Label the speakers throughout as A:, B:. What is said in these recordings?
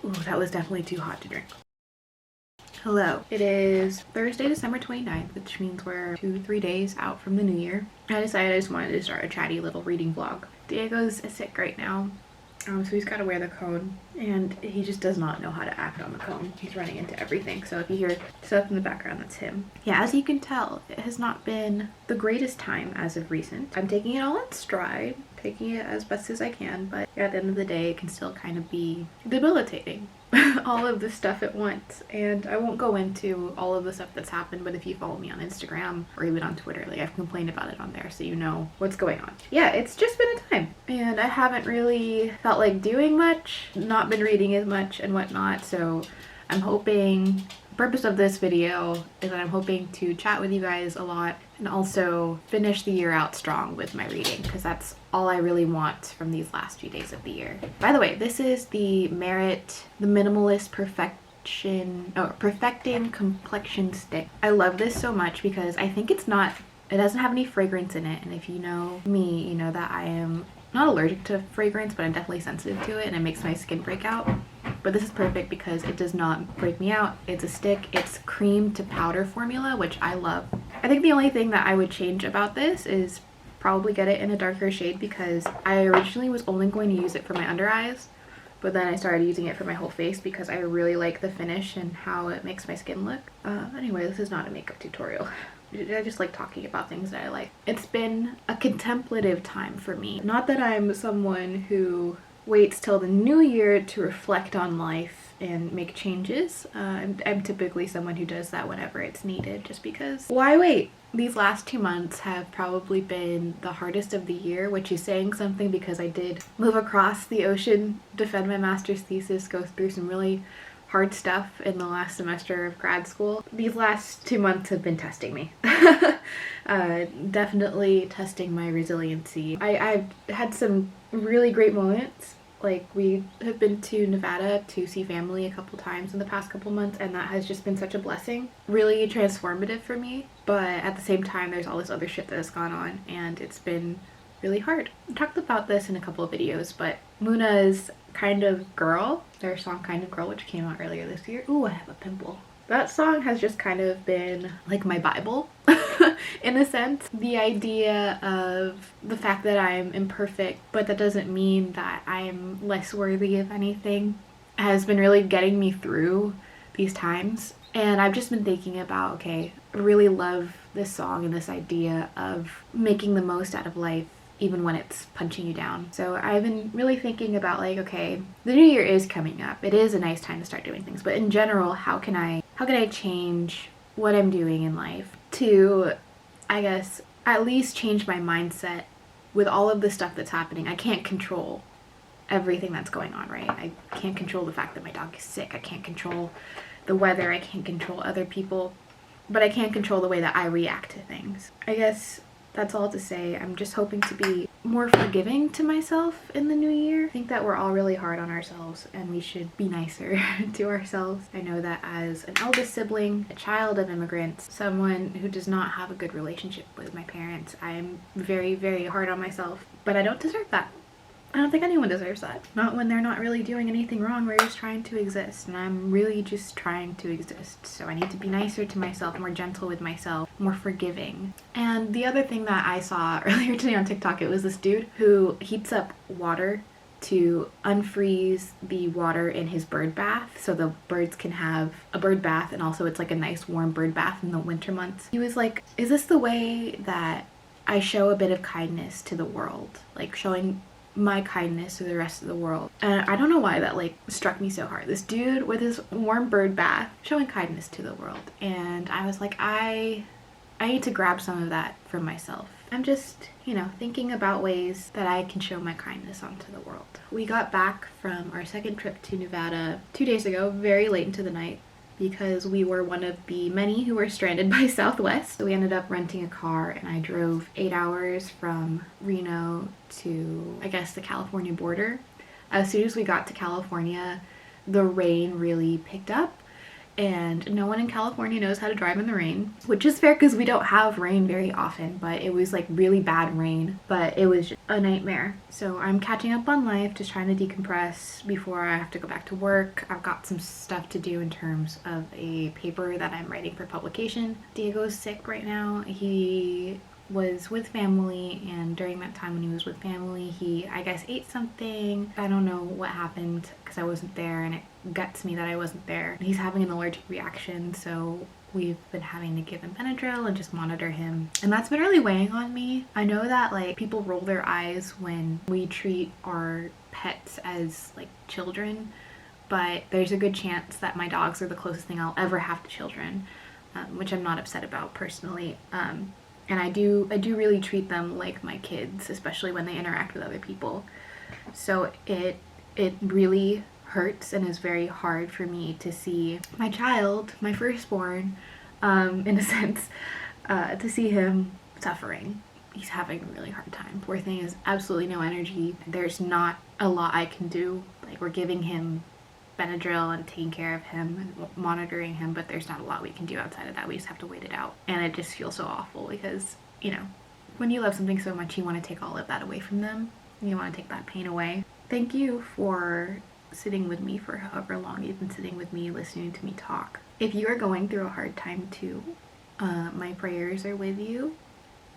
A: Ooh, that was definitely too hot to drink. Hello. It is Thursday, December 29th, which means we're 2-3 days out from the new year. I decided I just wanted to start a chatty little reading vlog. Diego's sick right now, so he's got to wear the cone, and he just does not know how to act on the cone. He's running into everything, so if you hear stuff in the background, that's him. Yeah, as you can tell, it has not been the greatest time as of recent. I'm taking it all in stride, taking it as best as I can, but at the end of the day, it can still kind of be debilitating. All of this stuff at once, and I won't go into all of the stuff that's happened, but if you follow me on Instagram or even on Twitter, like, I've complained about it on there, so you know what's going on. Yeah, it's just been a time, and I haven't really felt like doing much, not been reading as much and whatnot, so I'm hoping the purpose of this video is that I'm hoping to chat with you guys a lot and also finish the year out strong with my reading, because that's all I really want from these last few days of the year. By the way, this is the Merit, the Minimalist Perfecting Complexion Stick. I love this so much because I think it doesn't have any fragrance in it, and if you know me, you know that I am not allergic to fragrance, but I'm definitely sensitive to it, and it makes my skin break out. But this is perfect because it does not break me out. It's a stick. It's cream to powder formula, which I love. I think the only thing that I would change about this is probably get it in a darker shade, because I originally was only going to use it for my under eyes, but then I started using it for my whole face because I really like the finish and how it makes my skin look. Anyway, this is not a makeup tutorial. I just like talking about things that I like. It's been a contemplative time for me. Not that I'm someone who waits till the new year to reflect on life and make changes. I'm typically someone who does that whenever it's needed, just because why wait? These last 2 months have probably been the hardest of the year, which is saying something because I did move across the ocean, defend my master's thesis, go through some really hard stuff in the last semester of grad school. These last 2 months have been testing me. Definitely testing my resiliency. I've had some really great moments. Like, we have been to Nevada to see family a couple times in the past couple months, and that has just been such a blessing. Really transformative for me, but at the same time there's all this other shit that has gone on, and it's been really hard. I talked about this in a couple of videos, but Muna's Kind of Girl, their song Kind of Girl, which came out earlier this year. Ooh, I have a pimple. That song has just kind of been like my Bible in a sense. The idea of the fact that I'm imperfect, but that doesn't mean that I'm less worthy of anything, has been really getting me through these times. And I've just been thinking about, okay, I really love this song and this idea of making the most out of life even when it's punching you down. So I've been really thinking about, like, okay, the new year is coming up. It is a nice time to start doing things, but in general, how can I change what I'm doing in life to, I guess, at least change my mindset with all of the stuff that's happening. I can't control everything that's going on, right? I can't control the fact that my dog is sick. I can't control the weather. I can't control other people, but I can control the way that I react to things. I guess that's all to say. I'm just hoping to be more forgiving to myself in the new year. I think that we're all really hard on ourselves, and we should be nicer to ourselves. I know that as an eldest sibling, a child of immigrants, someone who does not have a good relationship with my parents, I am very, very hard on myself, but I don't deserve that. I don't think anyone deserves that. Not when they're not really doing anything wrong. We're just trying to exist, and I'm really just trying to exist. So I need to be nicer to myself, more gentle with myself, more forgiving. And the other thing that I saw earlier today on TikTok, it was this dude who heats up water to unfreeze the water in his bird bath so the birds can have a bird bath, and also it's like a nice warm bird bath in the winter months. He was like, is this the way that I show a bit of kindness to the world? Like, showing my kindness to the rest of the world. And I don't know why that like struck me so hard. This dude with his warm bird bath showing kindness to the world. And I was like, I need to grab some of that for myself. I'm just, you know, thinking about ways that I can show my kindness onto the world. We got back from our second trip to Nevada 2 days ago, very late into the night, because we were one of the many who were stranded by Southwest. So we ended up renting a car, and I drove 8 hours from Reno to, I guess, the California border. As soon as we got to California, the rain really picked up, and no one in California knows how to drive in the rain, which is fair because we don't have rain very often, but it was like really bad rain, but it was just a nightmare. So I'm catching up on life, just trying to decompress before I have to go back to work. I've got some stuff to do in terms of a paper that I'm writing for publication. Diego's sick right now. He was with family, and during that time when he was with family, he, I guess, ate something. I don't know what happened because I wasn't there, and it guts me that I wasn't there. He's having an allergic reaction, so we've been having to give him Benadryl and just monitor him, and that's been really weighing on me. I know that like people roll their eyes when we treat our pets as like children, but there's a good chance that my dogs are the closest thing I'll ever have to children, which I'm not upset about personally. And I do really treat them like my kids, especially when they interact with other people. So it really hurts and is very hard for me to see my child, my firstborn, in a sense, to see him suffering. He's having a really hard time. Poor thing has absolutely no energy. There's not a lot I can do. Like, we're giving him Benadryl and taking care of him and monitoring him, but there's not a lot we can do outside of that. We just have to wait it out, and it just feels so awful because, you know, when you love something so much, you want to take all of that away from them. You want to take that pain away. Thank you for sitting with me for however long you've been sitting with me, listening to me talk. If you are going through a hard time too, my prayers are with you.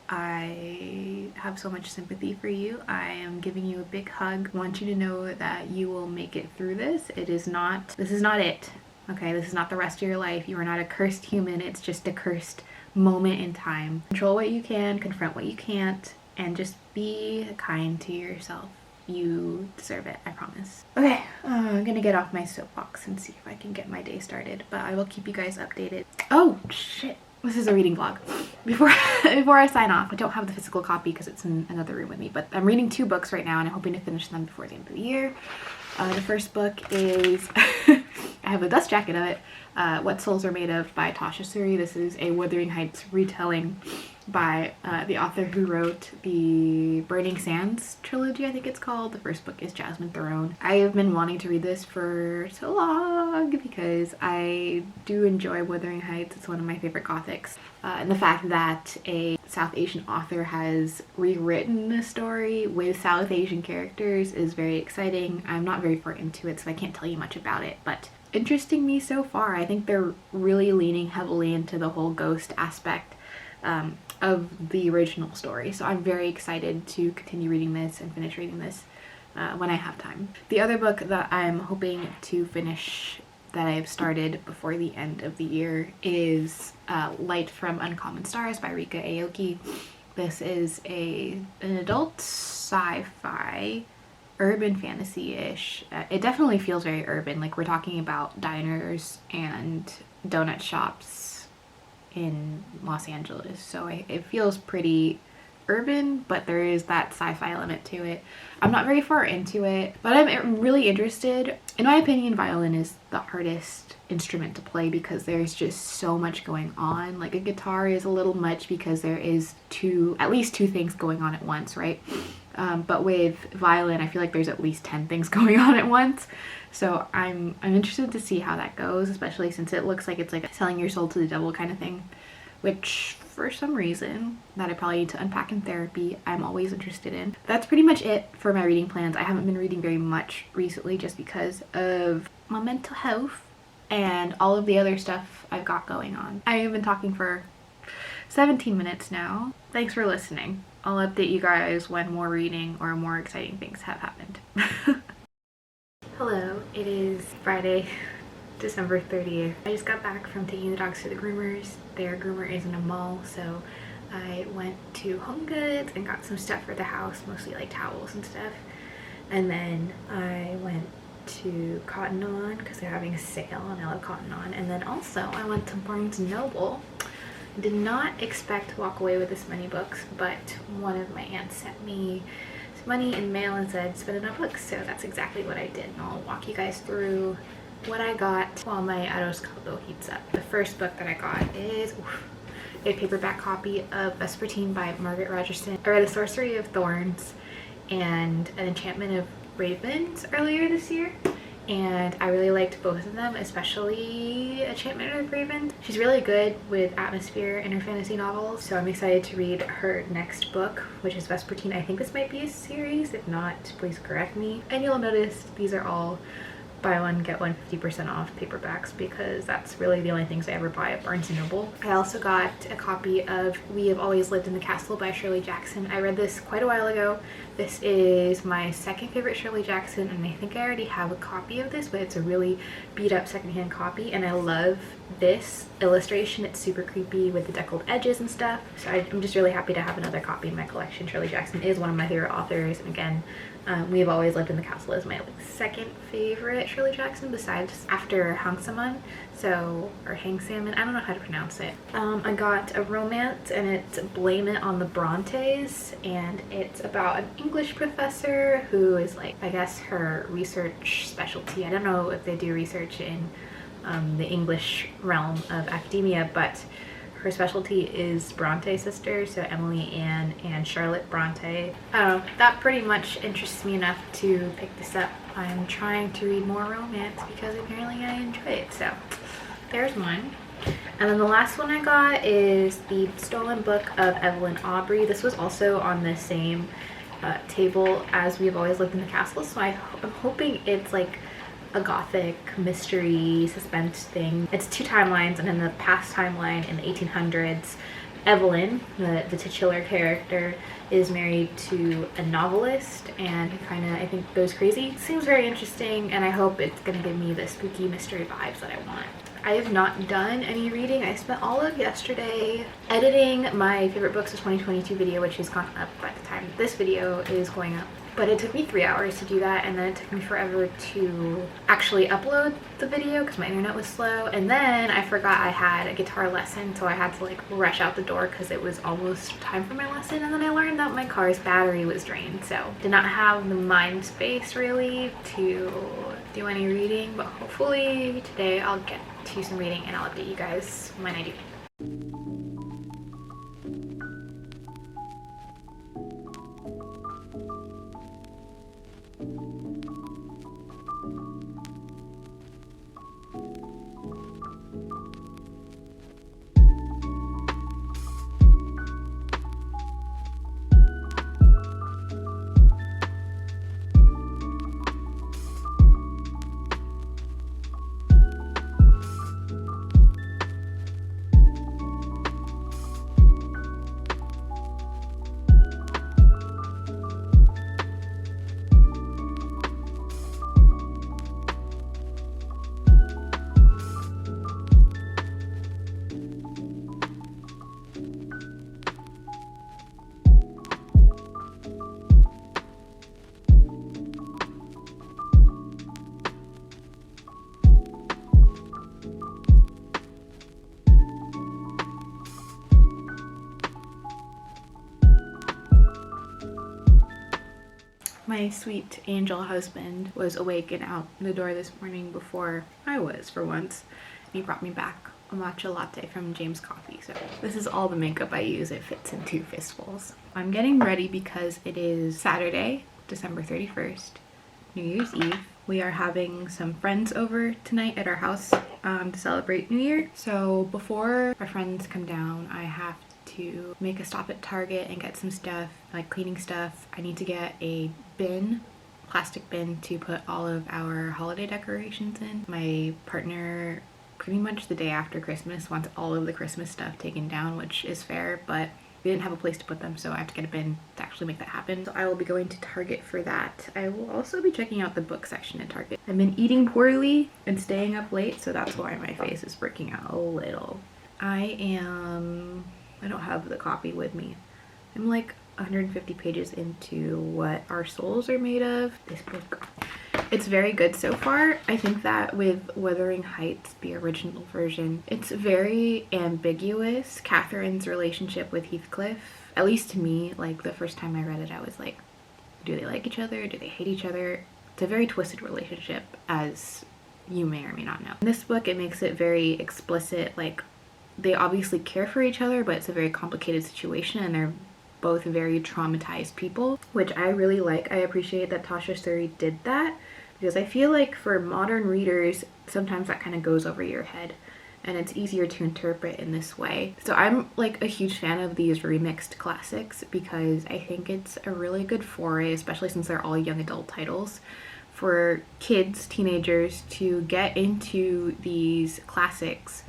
A: I have so much sympathy for you. I am giving you a big hug. I want you to know that you will make it through this. This is not it. Okay, this is not the rest of your life. You are not a cursed human. It's just a cursed moment in time. Control what you can, confront what you can't, and just be kind to yourself. You deserve it, I promise. Okay, I'm gonna get off my soapbox and see if I can get my day started, but I will keep you guys updated. Oh, shit. This is a reading vlog. Before I sign off, I don't have the physical copy because it's in another room with me, but I'm reading 2 books right now and I'm hoping to finish them before the end of the year. The first book is, I have a dust jacket of it, What Souls Are Made Of by Tasha Suri. This is a Wuthering Heights retelling by the author who wrote the Burning Sands trilogy, I think it's called. The first book is Jasmine Throne. I have been wanting to read this for so long because I do enjoy Wuthering Heights. It's one of my favorite gothics. And the fact that a South Asian author has rewritten the story with South Asian characters is very exciting. I'm not very far into it, so I can't tell you much about it, but interesting me so far. I think they're really leaning heavily into the whole ghost aspect of the original story, so I'm very excited to continue reading this and finish reading this when I have time. The other book that I'm hoping to finish that I've started before the end of the year is Light from Uncommon Stars by Rika Aoki. This is an adult sci-fi urban fantasy-ish. It definitely feels very urban, like we're talking about diners and donut shops in Los Angeles, so it feels pretty urban, but there is that sci-fi element to it. I'm not very far into it, but I'm really interested. In my opinion, violin is the hardest instrument to play because there's just so much going on. Like a guitar is a little much because there is at least two things going on at once, right? But with violin, I feel like there's at least 10 things going on at once. So I'm interested to see how that goes, especially since it looks like it's like selling your soul to the devil kind of thing, which for some reason that I probably need to unpack in therapy, I'm always interested in. That's pretty much it for my reading plans. I haven't been reading very much recently just because of my mental health and all of the other stuff I've got going on. I have been talking for 17 minutes now. Thanks for listening. I'll update you guys when more reading or more exciting things have happened. Hello, it is Friday, December 30th. I just got back from taking the dogs to the groomers. Their groomer is in a mall, so I went to Home Goods and got some stuff for the house, mostly like towels and stuff. And then I went to Cotton On because they're having a sale and I love Cotton On. And then also I went to Barnes & Noble. Did not expect to walk away with this many books, but one of my aunts sent me some money in mail and said spend it on books, so that's exactly what I did, and I'll walk you guys through what I got while my arroz caldo heats up. The first book that I got is a paperback copy of Vespertine by Margaret Rogerson. I read A Sorcery of Thorns and An Enchantment of Ravens earlier this year, and I really liked both of them, especially Enchantment of Raven. She's really good with atmosphere in her fantasy novels, so I'm excited to read her next book, which is Vespertine. I think this might be a series. If not, please correct me. And you'll notice these are all buy one get one 50% off paperbacks, because that's really the only things I ever buy at Barnes & Noble. I also got a copy of We Have Always Lived in the Castle by Shirley Jackson. I read this quite a while ago. This is my second favorite Shirley Jackson, and I think I already have a copy of this, but it's a really beat up secondhand copy, and I love this illustration. It's super creepy with the deckled edges and stuff, so I'm just really happy to have another copy in my collection. Shirley Jackson is one of my favorite authors, and again, We Have Always Lived in the Castle is my second favorite Shirley Jackson, besides after Hang Salmon, or Hang Salmon, I don't know how to pronounce it. I got a romance, and it's Blame It on the Brontes, and it's about an English professor who is like, I guess her research specialty, I don't know if they do research in the English realm of academia, but her specialty is Bronte sisters, so Emily Anne and Charlotte Bronte. That pretty much interests me enough to pick this up. I'm trying to read more romance because apparently I enjoy it, so there's one. And then the last one I got is The Stolen Book of Evelyn Aubrey. This was also on the same table as We Have Always Lived in the Castle, so I'm hoping it's like a gothic mystery suspense thing. It's two timelines, and in the past timeline in the 1800s, Evelyn, the titular character, is married to a novelist, and he kind of, I think, goes crazy. Seems very interesting, and I hope it's gonna give me the spooky mystery vibes that I want. I have not done any reading. I spent all of yesterday editing my favorite books of 2022 video, which has gone up by the time this video is going up. But it took me 3 hours to do that, and then it took me forever to actually upload the video because my internet was slow. And then I forgot I had a guitar lesson, so I had to like rush out the door because it was almost time for my lesson. And then I learned that my car's battery was drained, so did not have the mind space really to do any reading. But hopefully today I'll get to some reading and I'll update you guys when I do. My sweet angel husband was awake and out the door this morning before I was, for once. And he brought me back a matcha latte from James Coffee. So this is all the makeup I use. It fits in 2 fistfuls. I'm getting ready because it is Saturday, December 31st, New Year's Eve. We are having some friends over tonight at our house to celebrate New Year. So before our friends come down, I have to make a stop at Target and get some stuff, like cleaning stuff. I need to get a plastic bin to put all of our holiday decorations in. My partner, pretty much the day after Christmas, wants all of the Christmas stuff taken down, which is fair, but we didn't have a place to put them, so I have to get a bin to actually make that happen. So I will be going to Target for that. I will also be checking out the book section at Target. I've been eating poorly and staying up late, so that's why my face is breaking out a little. I don't have the copy with me. I'm like 150 pages into What Our Souls Are Made Of. This book, it's very good so far. I think that with Wuthering Heights, the original version, it's very ambiguous. Catherine's relationship with Heathcliff, at least to me, like the first time I read it, I was like, do they like each other? Do they hate each other? It's a very twisted relationship, as you may or may not know. In this book, it makes it very explicit, like they obviously care for each other, but it's a very complicated situation, and they're both very traumatized people, which I really like. I appreciate that Tasha Suri did that, because I feel like for modern readers, sometimes that kind of goes over your head and it's easier to interpret in this way. So I'm like a huge fan of these remixed classics because I think it's a really good foray, especially since they're all young adult titles, for kids, teenagers to get into these classics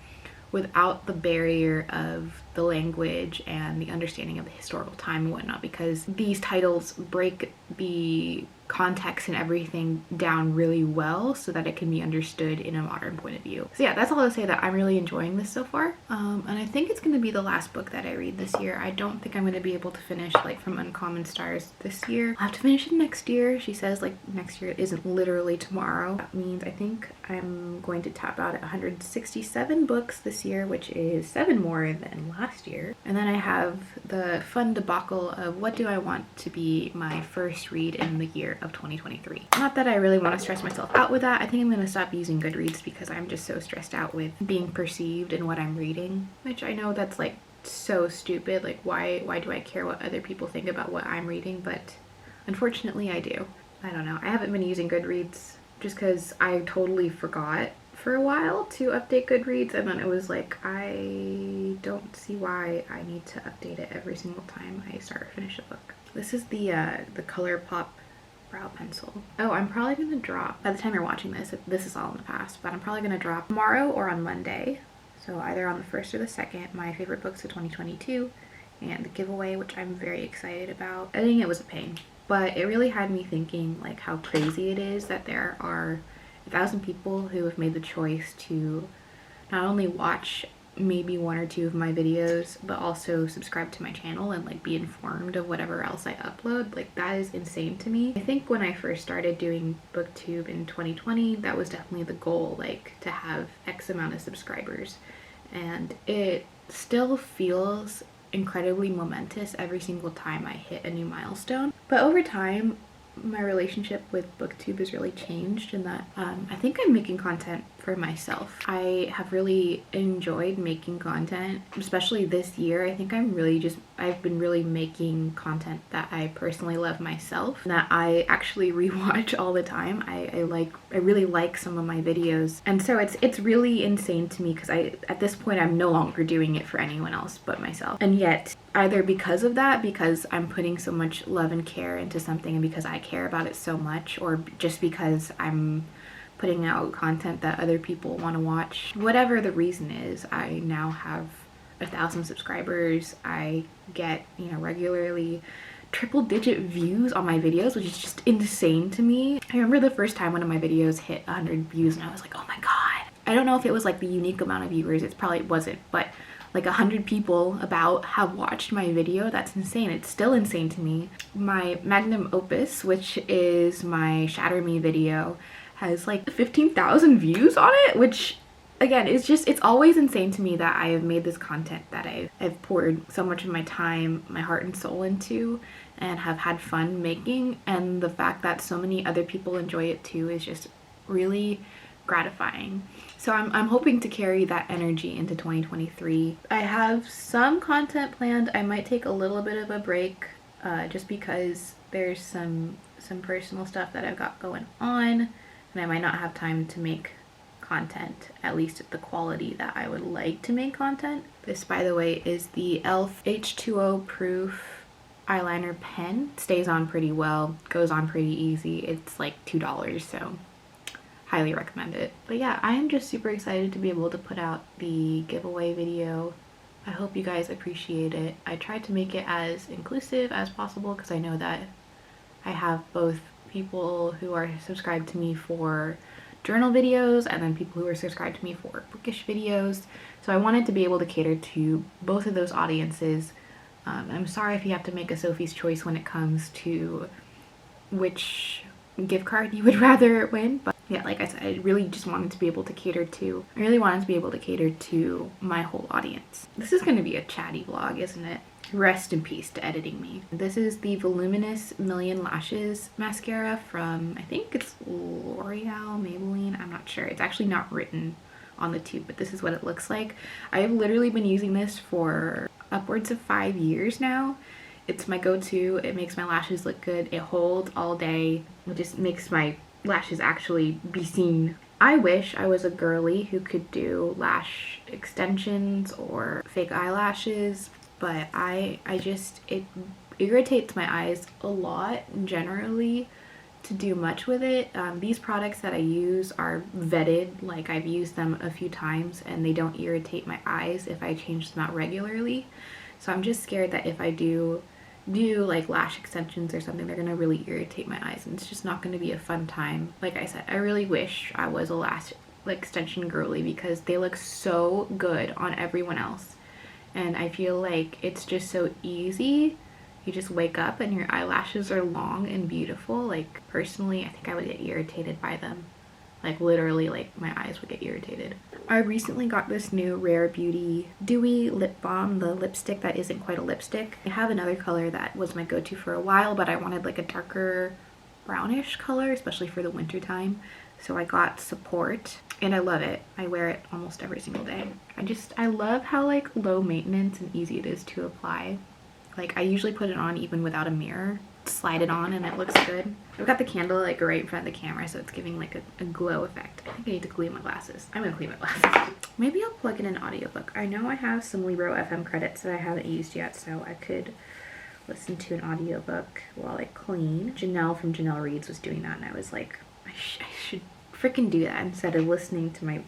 A: without the barrier of the language and the understanding of the historical time and whatnot, because these titles break the context and everything down really well so that it can be understood in a modern point of view. So yeah, that's all to say that I'm really enjoying this so far. And I think it's going to be the last book that I read this year. I don't think I'm going to be able to finish like From Uncommon Stars this year. I'll have to finish it next year. She says like next year isn't literally tomorrow. That means I think I'm going to tap out at 167 books this year, which is 7 more than last year. And then I have the fun debacle of what do I want to be my first read in the year of 2023. Not that I really want to stress myself out with that. I think I'm going to stop using Goodreads because I'm just so stressed out with being perceived and what I'm reading, which I know that's like so stupid. Like why do I care what other people think about what I'm reading? But unfortunately I do. I don't know. I haven't been using Goodreads just because I totally forgot for a while to update Goodreads, and then it was like I don't see why I need to update it every single time I start or finish a book. This is the ColourPop brow pencil. Oh, I'm probably gonna drop, by the time you're watching this, this is all in the past, but I'm probably gonna drop tomorrow or on Monday, so either on the 1st or the 2nd, my favorite books of 2022 and the giveaway, which I'm very excited about. Editing it was a pain, but it really had me thinking like how crazy it is that there are 1,000 people who have made the choice to not only watch maybe 1 or 2 of my videos, but also subscribe to my channel and like be informed of whatever else I upload. Like that is insane to me. I think when I first started doing booktube in 2020, that was definitely the goal, like to have X amount of subscribers, and it still feels incredibly momentous every single time I hit a new milestone. But over time, my relationship with booktube has really changed in that I think I'm making content for myself. I have really enjoyed making content, especially this year. I think I've been really making content that I personally love myself, and that I actually rewatch all the time. I really like some of my videos, and so it's really insane to me because at this point I'm no longer doing it for anyone else but myself. And yet, either because of that, because I'm putting so much love and care into something and because I care about it so much, or just because I'm putting out content that other people want to watch, whatever the reason is, I now have 1,000 subscribers. I get, regularly triple-digit views on my videos, which is just insane to me. I remember the first time one of my videos hit 100 views and I was like, oh my god. I don't know if it was like the unique amount of viewers, it probably wasn't, but like 100 people about have watched my video. That's insane. It's still insane to me. My magnum opus, which is my Shatter Me video, has like 15,000 views on it, which again, it's always insane to me that I have made this content that I've poured so much of my time, my heart and soul into, and have had fun making, and the fact that so many other people enjoy it too is just really gratifying. So I'm hoping to carry that energy into 2023. I have some content planned. I might take a little bit of a break just because there's some personal stuff that I've got going on, and I might not have time to make content, at least at the quality that I would like to make content. This, by the way, is the e.l.f. H2O proof eyeliner pen. Stays on pretty well, goes on pretty easy. It's like $2, so highly recommend it. But yeah, I am just super excited to be able to put out the giveaway video. I hope you guys appreciate it. I tried to make it as inclusive as possible because I know that I have both people who are subscribed to me for journal videos and then people who are subscribed to me for bookish videos. So I wanted to be able to cater to both of those audiences. I'm sorry if you have to make a Sophie's choice when it comes to which gift card you would rather win, but yeah, like I said, I really just wanted to be able to cater to my whole audience. This is going to be a chatty vlog, isn't it? Rest in peace to editing me. This is the Voluminous Million Lashes mascara from, I think it's L'Oreal, Maybelline, I'm not sure. It's actually not written on the tube, but this is what it looks like. I have literally been using this for upwards of 5 years now. It's my go-to. It makes my lashes look good. It holds all day. It just makes my lashes actually be seen. I wish I was a girly who could do lash extensions or fake eyelashes, but it irritates my eyes a lot generally to do much with it. These products that I use are vetted, like I've used them a few times, and they don't irritate my eyes if I change them out regularly. So I'm just scared that if I do like lash extensions or something, they're gonna really irritate my eyes, and it's just not gonna be a fun time. Like I said, I really wish I was a lash extension girly because they look so good on everyone else, and I feel like it's just so easy. You just wake up and your eyelashes are long and beautiful. Like personally, I think I would get irritated by them. Like literally, like my eyes would get irritated. I recently got this new Rare Beauty Dewy Lip Balm, the lipstick that isn't quite a lipstick. I have another color that was my go-to for a while, but I wanted like a darker brownish color, especially for the winter time. So I got Support, and I love it. I wear it almost every single day. I love how like low maintenance and easy it is to apply. Like I usually put it on even without a mirror. Slide it on and it looks good. I've got the candle like right in front of the camera, so it's giving like a glow effect. I think I need to clean my glasses. I'm gonna clean my glasses. Maybe I'll plug in an audiobook. I know I have some Libro FM credits that I haven't used yet, so I could listen to an audiobook while I clean. Janelle from Janelle Reads was doing that, and I was like, I should freaking do that instead of listening to my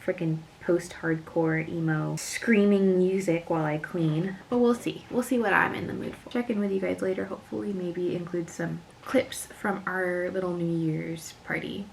A: freaking post-hardcore emo screaming music while I clean. But we'll see. We'll see what I'm in the mood for. Check in with you guys later. Hopefully maybe include some clips from our little New Year's party.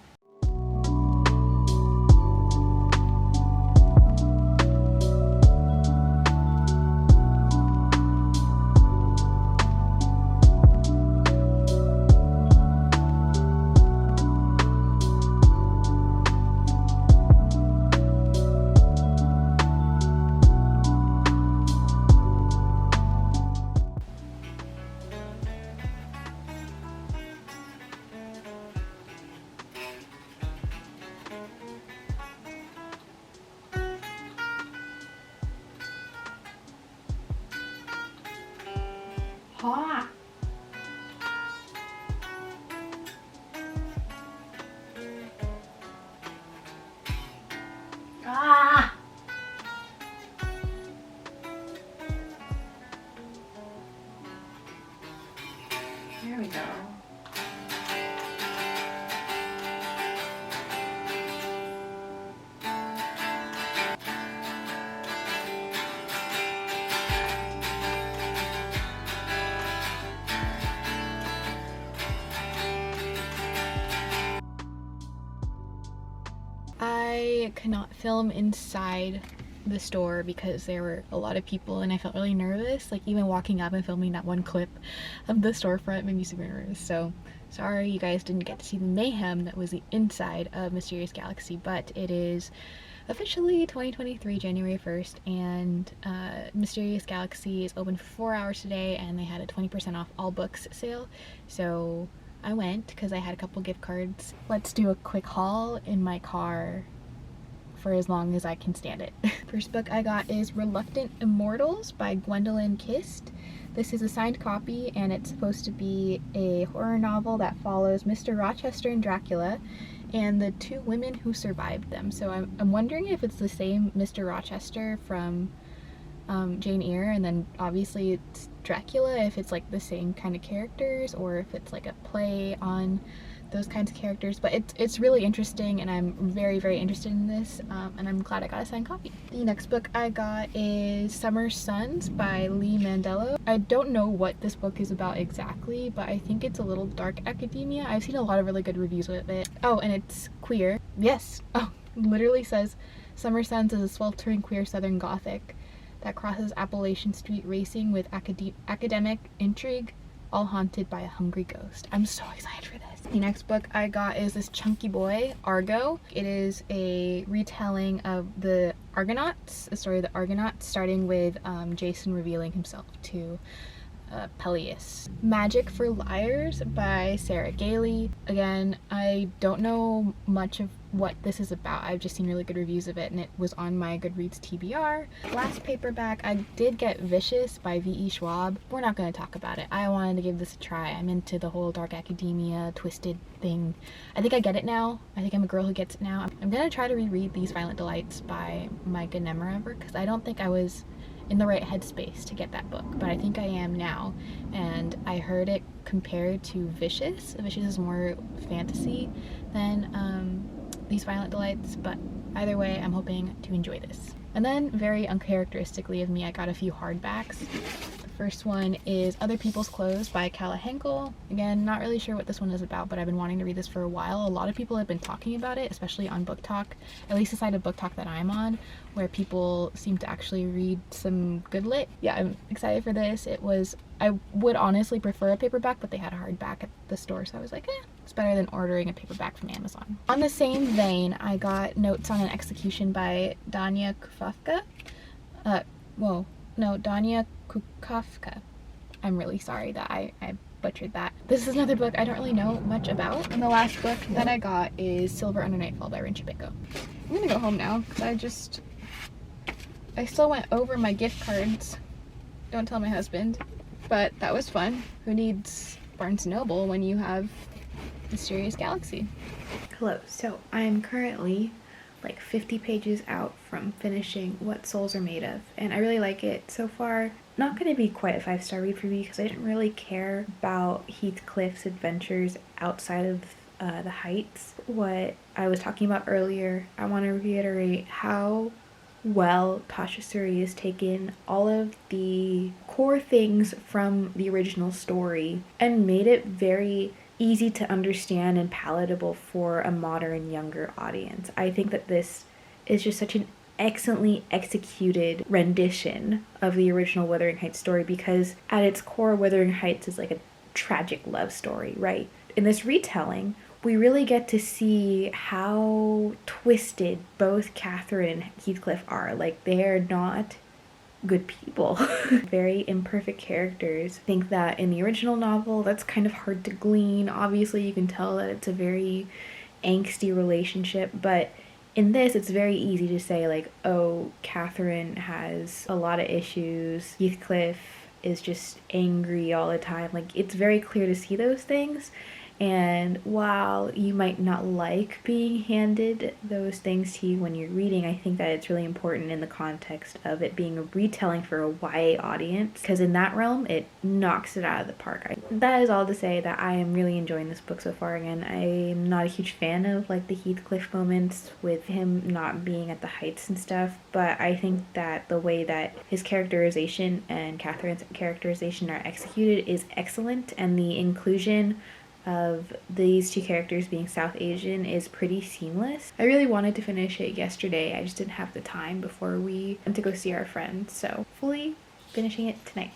A: Hot. Ah. There we go. I could not film inside the store because there were a lot of people and I felt really nervous. Like even walking up and filming that one clip of the storefront made me super nervous. So sorry you guys didn't get to see the mayhem that was the inside of Mysterious Galaxy, but it is officially 2023 January 1st, and Mysterious Galaxy is open for 4 hours today, and they had a 20% off all books sale. So I went because I had a couple gift cards. Let's do a quick haul in my car for as long as I can stand it. First book I got is Reluctant Immortals by Gwendolyn Kist. This is a signed copy, and it's supposed to be a horror novel that follows Mr. Rochester and Dracula and the two women who survived them. So I'm wondering if it's the same Mr. Rochester from Jane Eyre, and then obviously it's Dracula, if it's like the same kind of characters, or if it's like a play on those kinds of characters. But it's really interesting, and I'm very, very interested in this, and I'm glad I got a signed copy. The next book I got is Summer Suns by Lee Mandello. I don't know what this book is about exactly, but I think it's a little dark academia. I've seen a lot of really good reviews with it. Oh, and it's queer. Yes. Oh, it literally says Summer Suns is a sweltering queer Southern Gothic that crosses Appalachian Street racing with academic intrigue, all haunted by a hungry ghost. I'm so excited for this. The next book I got is this chunky boy, Argo. It is a retelling of the Argonauts, the story of the Argonauts, starting with Jason revealing himself to Peleus. Magic for Liars by Sarah Gailey. Again, I don't know much of what this is about. I've just seen really good reviews of it, and it was on my Goodreads TBR. Last paperback, I did get Vicious by V.E. Schwab. We're not going to talk about it. I wanted to give this a try. I'm into the whole dark academia, twisted thing. I think I get it now. I think I'm a girl who gets it now. I'm going to try to reread These Violent Delights by Micah Nemerever, because I don't think I was in the right headspace to get that book, but I think I am now. And I heard it compared to Vicious. Vicious is more fantasy than These Violent Delights, but either way, I'm hoping to enjoy this. And then, very uncharacteristically of me, I got a few hardbacks. The first one is Other People's Clothes by Kala Henkel. Again, not really sure what this one is about, but I've been wanting to read this for a while. A lot of people have been talking about it, especially on Book Talk, at least the side of Book Talk that I'm on, where people seem to actually read some good lit. Yeah, I'm excited for this. I would honestly prefer a paperback, but they had a hardback at the store, so I was like, it's better than ordering a paperback from Amazon. On the same vein, I got Notes on an Execution by Dania Kufafka. Dania Kukafka. I'm really sorry that I butchered that. This is another book I don't really know much about. And the last book that I got is Silver Under Nightfall by Rinchi Biko. I'm gonna go home now because I still went over my gift cards. Don't tell my husband. But that was fun. Who needs Barnes & Noble when you have Mysterious Galaxy? Hello, so I'm currently like 50 pages out from finishing What Souls Are Made Of, and I really like it so far. Not going to be quite a 5-star read for me because I didn't really care about Heathcliff's adventures outside of the Heights. What I was talking about earlier, I want to reiterate how well Tasha Suri has taken all of the core things from the original story and made it very easy to understand and palatable for a modern, younger audience. I think that this is just such an excellently executed rendition of the original Wuthering Heights story, because at its core, Wuthering Heights is like a tragic love story, right? In this retelling, we really get to see how twisted both Catherine and Heathcliff are. Like, they're not good people. Very imperfect characters. I think that in the original novel, that's kind of hard to glean. Obviously, you can tell that it's a very angsty relationship, but in this, it's very easy to say, like, oh, Catherine has a lot of issues. Heathcliff is just angry all the time. Like, it's very clear to see those things. And while you might not like being handed those things to you when you're reading, I think that it's really important in the context of it being a retelling for a YA audience, because in that realm, it knocks it out of the park. That is all to say that I am really enjoying this book so far. Again, I'm not a huge fan of like the Heathcliff moments with him not being at the Heights and stuff, but I think that the way that his characterization and Catherine's characterization are executed is excellent, and the inclusion of these two characters being South Asian is pretty seamless. I really wanted to finish it yesterday, I just didn't have the time before we went to go see our friends, so hopefully finishing it tonight.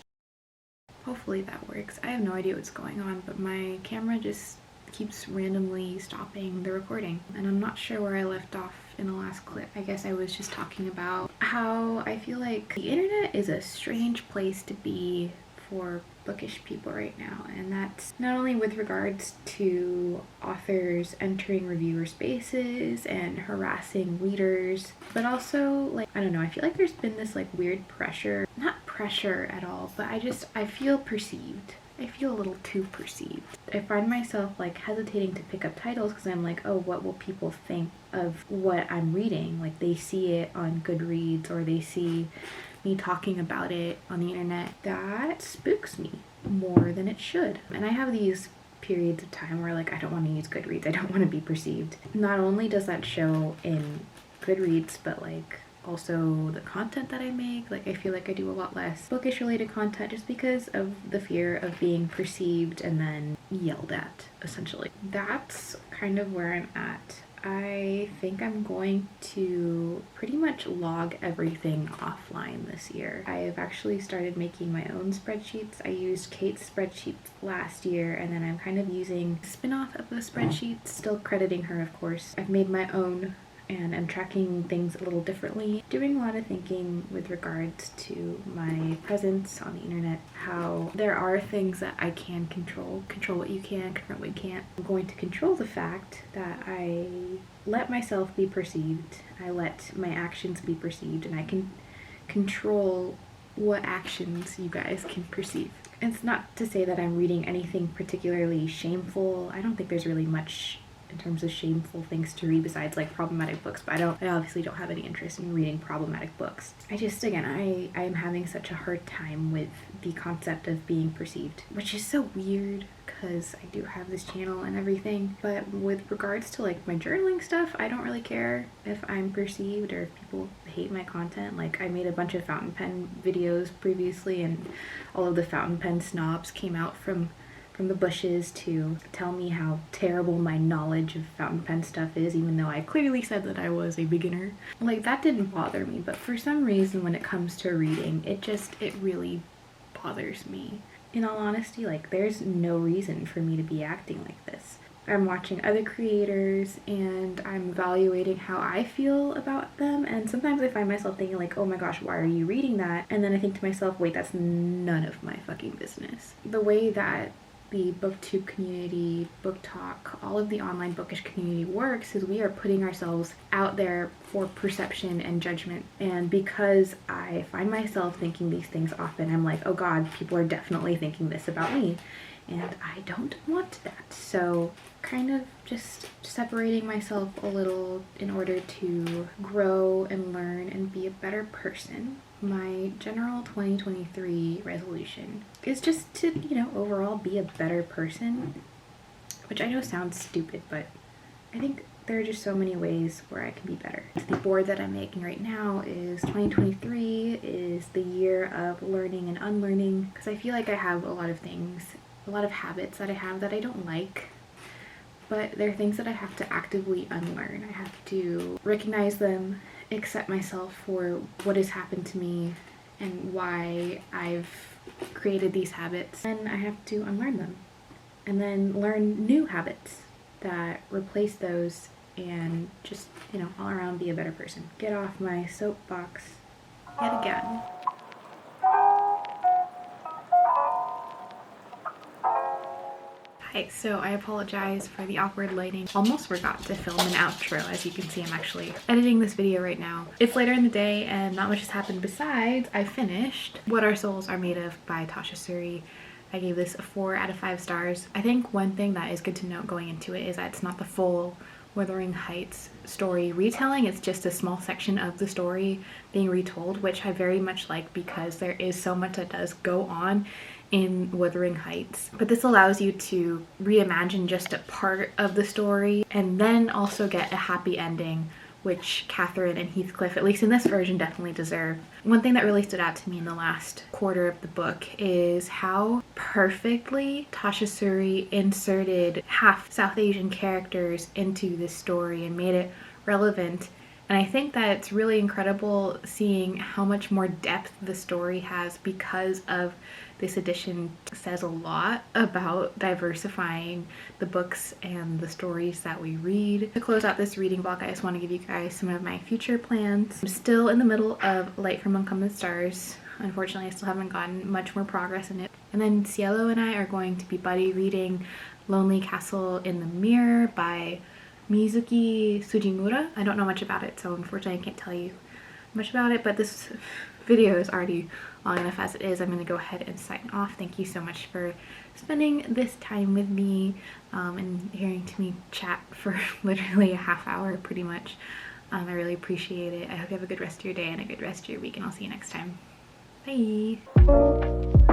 A: Hopefully that works. I have no idea what's going on, but my camera just keeps randomly stopping the recording, and I'm not sure where I left off in the last clip. I guess I was just talking about how I feel like the internet is a strange place to be for bookish people right now, and that's not only with regards to authors entering reviewer spaces and harassing readers, but also, like, I don't know, I feel like there's been this like weird pressure, not pressure at all, but I feel perceived. I feel a little too perceived. I find myself like hesitating to pick up titles because I'm like, oh, what will people think of what I'm reading? Like, they see it on Goodreads or they see me talking about it on the internet. That spooks me more than it should. And I have these periods of time where like I don't want to use Goodreads. I don't want to be perceived. Not only does that show in Goodreads, but like also the content that I make. Like, I feel like I do a lot less bookish related content just because of the fear of being perceived and then yelled at, essentially. That's kind of where I'm at. I think I'm going to pretty much log everything offline this year. I have actually started making my own spreadsheets. I used Kate's spreadsheets last year, and then I'm kind of using a spin-off of the spreadsheets, still crediting her, of course. I've made my own and I'm tracking things a little differently, doing a lot of thinking with regards to my presence on the internet, how there are things that I can control what you can, confront what you can't. I'm going to control the fact that I let myself be perceived, I let my actions be perceived, and I can control what actions you guys can perceive. It's not to say that I'm reading anything particularly shameful. I don't think there's really much in terms of shameful things to read besides like problematic books, but I obviously don't have any interest in reading problematic books. I just, again, I am having such a hard time with the concept of being perceived, which is so weird because I do have this channel and everything, but with regards to like my journaling stuff, I don't really care if I'm perceived or if people hate my content. Like, I made a bunch of fountain pen videos previously, and all of the fountain pen snobs came out from the bushes to tell me how terrible my knowledge of fountain pen stuff is, even though I clearly said that I was a beginner. Like, that didn't bother me, but for some reason when it comes to reading, it really bothers me. In all honesty, like, there's no reason for me to be acting like this. I'm watching other creators and I'm evaluating how I feel about them, and sometimes I find myself thinking like, oh my gosh, why are you reading that? And then I think to myself, wait, that's none of my fucking business. The way that the booktube community, book talk, all of the online bookish community works is we are putting ourselves out there for perception and judgment. And because I find myself thinking these things often, I'm like, oh god, people are definitely thinking this about me, and I don't want that. So kind of just separating myself a little in order to grow and learn and be a better person. My general 2023 resolution is just to, overall be a better person, which I know sounds stupid, but I think there are just so many ways where I can be better. The board that I'm making right now is 2023 is the year of learning and unlearning, because I feel like I have a lot of habits that I have that I don't like, but they're things that I have to actively unlearn. I have to recognize them, accept myself for what has happened to me and why I've created these habits, and I have to unlearn them and then learn new habits that replace those and just, all around be a better person. Get off my soapbox yet again. Hi, so I apologize for the awkward lighting. Almost forgot to film an outro. As you can see, I'm actually editing this video right now. It's later in the day and not much has happened besides I finished What Our Souls Are Made Of by Tasha Suri. I gave this a 4 out of 5 stars. I think one thing that is good to note going into it is that it's not the full Wuthering Heights story retelling. It's just a small section of the story being retold, which I very much like because there is so much that does go on in Wuthering Heights. But this allows you to reimagine just a part of the story and then also get a happy ending, which Catherine and Heathcliff, at least in this version, definitely deserve. One thing that really stood out to me in the last quarter of the book is how perfectly Tasha Suri inserted half South Asian characters into this story and made it relevant. And I think that it's really incredible seeing how much more depth the story has because of this edition. Says a lot about diversifying the books and the stories that we read. To close out this reading vlog, I just want to give you guys some of my future plans. I'm still in the middle of Light from Uncommon Stars. Unfortunately, I still haven't gotten much more progress in it. And then Cielo and I are going to be buddy reading Lonely Castle in the Mirror by Mizuki Sujimura. I don't know much about it, so unfortunately I can't tell you much about it, but this video is already long enough as it is. I'm going to go ahead and sign off. Thank you so much for spending this time with me and hearing to me chat for literally a half hour pretty much. I really appreciate it. I hope you have a good rest of your day and a good rest of your week, and I'll see you next time. Bye!